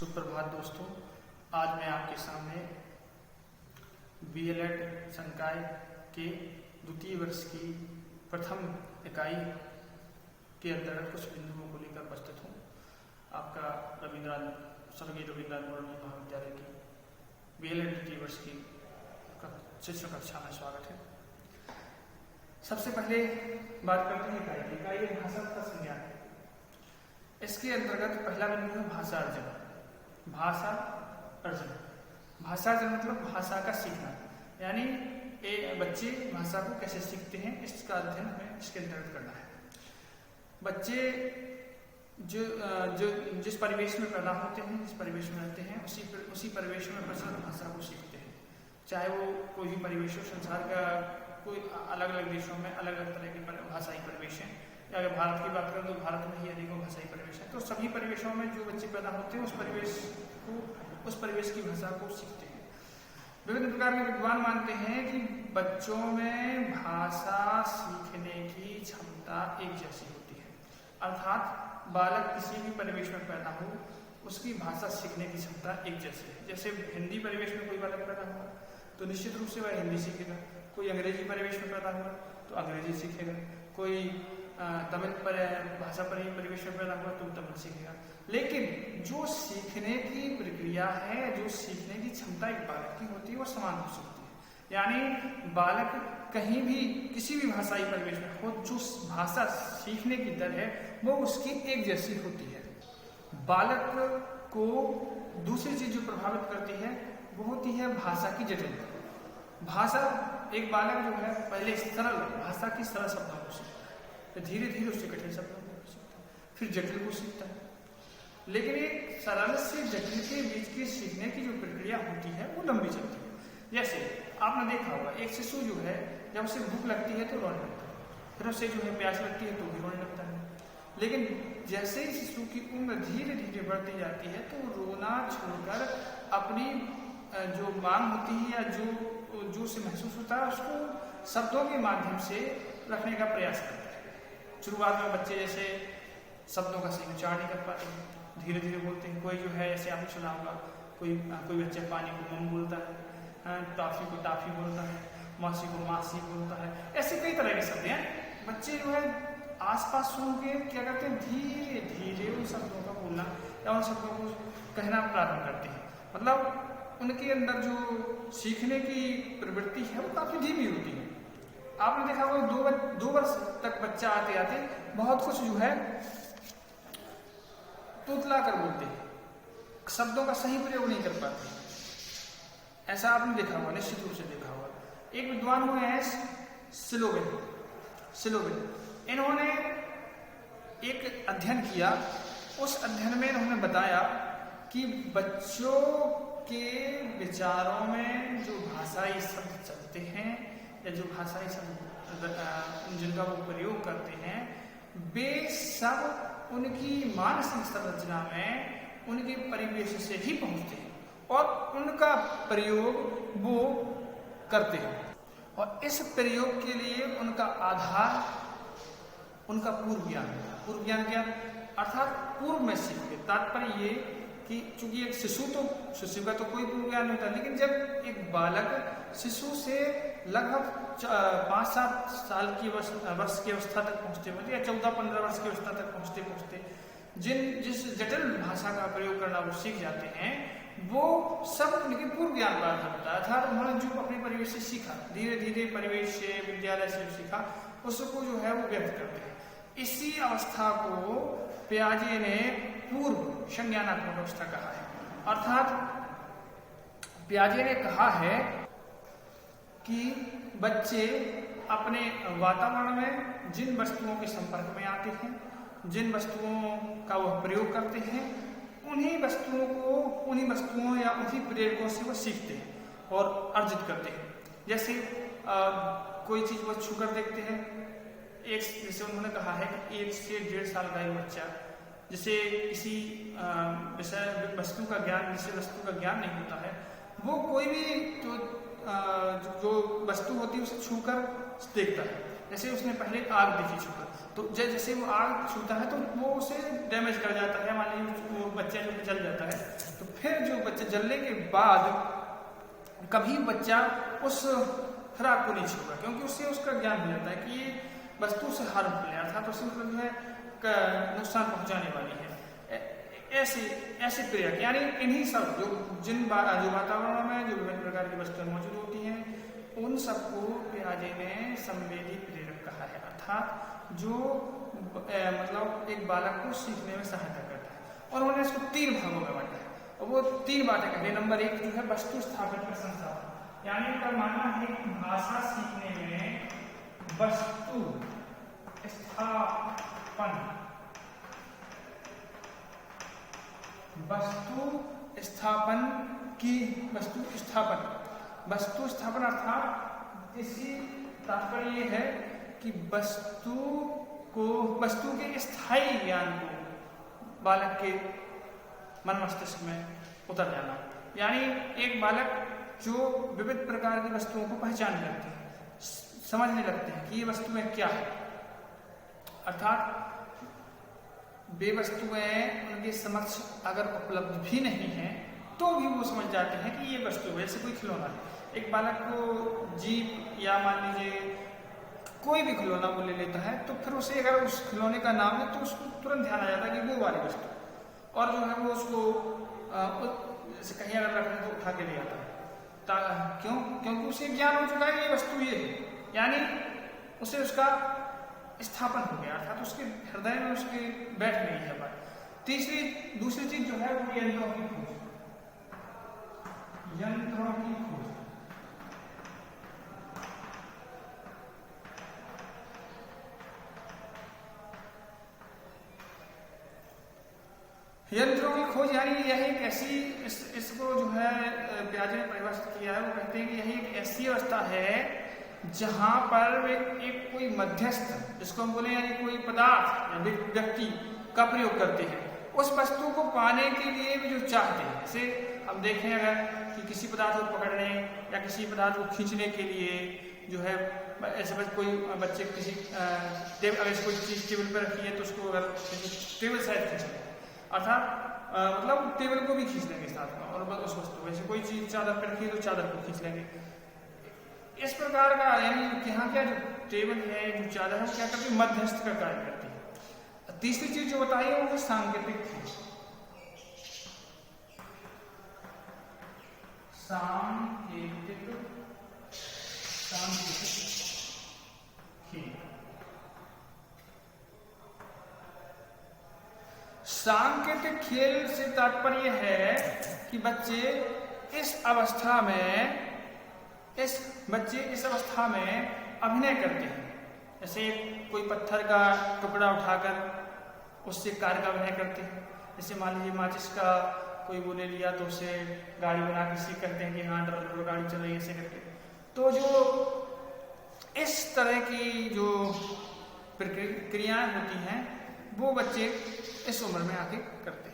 सुप्रभात दोस्तों, आज मैं आपके सामने बीएलएड संकाय के द्वितीय वर्ष की प्रथम इकाई के अंतर्गत कुछ बिंदुओं को लेकर उपस्थित हूँ। आपका स्वर्गीय रविन्द्रनाथ बोर्ड महाविद्यालय की बीएलएड द्वितीय वर्ष की शिक्षण कक्षा में स्वागत है। सबसे पहले बात करते हैं इकाई भाषा का संज्ञान। इसके अंतर्गत पहला बिंदु है भाषा अर्जन। भाषा अर्जन मतलब भाषा का सीखना, यानी बच्चे भाषा को कैसे सीखते हैं, इसका अध्ययन हमें इसके अंतर्गत करना है। बच्चे जो जिस परिवेश में पैदा होते हैं, जिस परिवेश में रहते हैं, उसी परिवेश में प्रचलित भाषा को सीखते हैं। चाहे वो कोई भी परिवेश हो, संसार का कोई अलग अलग देशों में अलग अलग तरह के भाषाई परिवेश हैं। अगर भारत की बात करें तो भारत में ही अनेकों भाषाई परिवेश है। तो सभी परिवेशों में जो बच्चे पैदा होते हैं उस परिवेश की भाषा को सीखते हैं। विभिन्न प्रकार के विद्वान मानते हैं कि बच्चों में भाषा सीखने की क्षमता एक जैसी होती है, अर्थात बालक किसी भी परिवेश में पैदा हो उसकी भाषा सीखने की क्षमता एक जैसी है। जैसे हिंदी परिवेश में कोई बालक पैदा हुआ तो निश्चित रूप से वह हिंदी सीखेगा, कोई अंग्रेजी परिवेश में पैदा हुआ तो अंग्रेजी सीखेगा, कोई तमिल भाषा परिवेश में पैदा हुआ तो तमिल सीखेगा। लेकिन जो सीखने की प्रक्रिया है, जो सीखने की क्षमता एक बालक की होती है, वो समान हो सकती है। यानी बालक कहीं भी किसी भी भाषाई परिवेश में हो, जो भाषा सीखने की दर है वो उसकी एक जैसी होती है। बालक को दूसरी चीज जो प्रभावित करती है वो होती है भाषा की जटिलता। एक बालक जो है पहले सरल भाषा की सरल शब्दों को सीखता है, तो धीरे धीरे उससे कठिन शब्दों को सीखता है, फिर जटिल को सीखता है। लेकिन एक सरल से जटिल के बीच की सीखने की जो प्रक्रिया होती है वो लंबी चलती है। जैसे आपने देखा होगा, एक शिशु जो है जब उसे भूख लगती है तो रोने लगता है, फिर उसे जो है प्यास लगती है तो भी रोने लगता है। लेकिन जैसे ही शिशु की उम्र धीरे धीरे बढ़ती जाती है तो रोना छोड़कर अपनी जो मांग होती है या जो उसे महसूस होता है उसको शब्दों के माध्यम से रखने का प्रयास करता है। शुरुआत में बच्चे जैसे शब्दों का सही उच्चारण नहीं कर पाते हैं, धीरे धीरे बोलते हैं। कोई जो है ऐसे आपने सुना होगा, कोई बच्चा पानी को मम बोलता है, टॉफी को टाफी बोलता है, मासी को मासी बोलता है। ऐसे कई तरह के शब्द हैं। बच्चे जो है आसपास सुन के क्या करते हैं, धीरे धीरे उन शब्दों का बोलना या उन शब्दों को कहना प्रारंभ करते हैं। मतलब उनके अंदर जो सीखने की प्रवृत्ति है वो काफी धीमी होती है। आपने देखा होगा 2 वर्ष तक बच्चा आते आते बहुत कुछ जो है तोतला कर बोलते हैं, शब्दों का सही प्रयोग नहीं कर पाते। ऐसा आपने देखा होगा, निश्चित रूप से देखा होगा। एक विद्वान हुए हैं सिलोविन। इन्होंने एक अध्ययन किया। उस अध्ययन में इन्होंने बताया कि बच्चों के विचारों में जो भाषाई शब्द चलते हैं या जो भाषाई शब्द जिनका वो प्रयोग करते हैं, वे सब उनकी मानसिक संरचना में उनके परिवेश से ही पहुंचते हैं और उनका प्रयोग वो करते हैं। और इस प्रयोग के लिए उनका आधार उनका पूर्व ज्ञान क्या, अर्थात पूर्व में सीखे। तात्पर्य ये कि चूंकि एक शिशु का तो कोई पूर्व ज्ञान नहीं होता, लेकिन जब एक बालक शिशु से लगभग 5-7 साल की वर्ष की अवस्था तक पहुंचते या 14-15 वर्ष की अवस्था तक पहुंचते जिस जटिल भाषा का प्रयोग करना वो सीख जाते हैं, वो सब उनके पूर्व ज्ञान का आधार होता है। अर्थात उन्होंने जो अपने परिवेश से सीखा, धीरे धीरे परिवेश से, विद्यालय से सीखा, उसको जो है वो व्यक्त करते हैं। इसी अवस्था को पियाजे ने पूर्व संज्ञानात्मक अवस्था कहा है। अर्थात पियाजे ने कहा है कि बच्चे अपने वातावरण में जिन वस्तुओं के संपर्क में आते हैं, जिन वस्तुओं का वह प्रयोग करते हैं, उन्हीं वस्तुओं या उन्हीं प्रेरकों से वह सीखते हैं और अर्जित करते हैं। जैसे कोई चीज वह छूकर देखते हैं। जैसे उन्होंने कहा है कि 1 से 1.5 साल का एक बच्चा जिसे किसी वस्तु का ज्ञान नहीं होता है, वो कोई भी जो वस्तु होती है उसे छूकर देखता है। जैसे उसने पहले आग देखी छूकर, तो जैसे वो आग छूता है तो वो उसे डैमेज कर जाता है। मान लीजिए वो बच्चा जो जल जाता है बच्चा जलने के बाद कभी बच्चा उस खराब को नहीं छूगा, क्योंकि उससे उसका ज्ञान हो जाता है कि ये वस्तु से हार्मफुल है, अर्थात उससे मतलब जो है नुकसान पहुंचाने वाली है। ऐसी क्रिया यानी इन्हीं सब जो वातावरण में जो विभिन्न प्रकार की वस्तुएं मौजूद होती हैं उन सबको पियाजे ने संवेदी प्रेरक कहा है, अर्थात जो मतलब एक बालक को सीखने में सहायता करता है। और उन्होंने इसको 3 भागों में बांटा है और वो 3 बातें कहते हैं। नंबर 1 जो है वस्तु स्थापन का संसाधन, यानी उनका मानना है कि भाषा सीखने में वस्तु स्थापन अर्थात इसकी तात्पर्य ये है कि वस्तु के स्थायी ज्ञान को बालक के मन मस्तिष्क में उतर जाना। यानी एक बालक जो विविध प्रकार की वस्तुओं को पहचान करते हैं, समझने लगते हैं कि ये वस्तुएं क्या है, अर्थात वे वस्तुएं उनके समक्ष अगर उपलब्ध भी नहीं है तो भी वो समझ जाते हैं कि ये वस्तु है। जैसे कोई खिलौना है, एक बालक को जीप या मान लीजिए कोई भी खिलौना वो ले लेता है तो फिर उसे अगर उस खिलौने का नाम है तो उसको तुरंत ध्यान आ जाता है कि वो वाली वस्तु, और जो है वो उसको जैसे कहीं अगर रखना तो उठा के ले आता है। क्यों? क्योंकि उसे ज्ञान हो चुका है ये वस्तु ये है, यानी उसे उसका स्थापन हो गया, अर्थात उसके हृदय में उसके बैठ गई है बात। दूसरी चीज जो है वो यंत्रों की खोज। यंत्रों की खोज यानी यह एक ऐसी इसको जो है पियाजे ने परिभाषित किया है, वो कहते हैं कि यही एक ऐसी अवस्था है जहां पर वे एक कोई मध्यस्थ, जिसको हम बोले यानी कोई पदार्थ या व्यक्ति का प्रयोग करते हैं उस वस्तु को पाने के लिए भी जो चाहते हैं। जैसे हम देखें अगर कि किसी पदार्थ को पकड़ने या किसी पदार्थ को खींचने के लिए जो है ऐसे कोई बच्चे किसी अगर कोई चीज टेबल पर रखी है तो उसको अगर टेबल साइड खींचना, अर्थात मतलब टेबल को भी खींच लेंगे साथ में, और उस वस्तु वैसे कोई चीज चादर पर रखी है तो चादर को खींच लेंगे। इस प्रकार का यानी यहाँ क्या जो टेबल है जो चादर है वो क्या करती है, मध्यस्थ का कार्य करती है। तीसरी चीज जो बताई है वो सांकेतिक खींच। सांकेतिक खेल से तात्पर्य है कि बच्चे इस अवस्था में अभिनय करते हैं। जैसे कोई पत्थर का टुकड़ा उठाकर उससे कार्य का अभिनय करते हैं। जैसे मान लीजिए माचिस का कोई वो ले लिया तो उससे गाड़ी बना के सीख करते हैं कि हाँ गाड़ी चल रही है ऐसे करके। तो जो इस तरह की जो प्रक्रियाएं होती हैं वो बच्चे इस उम्र में आके करते हैं।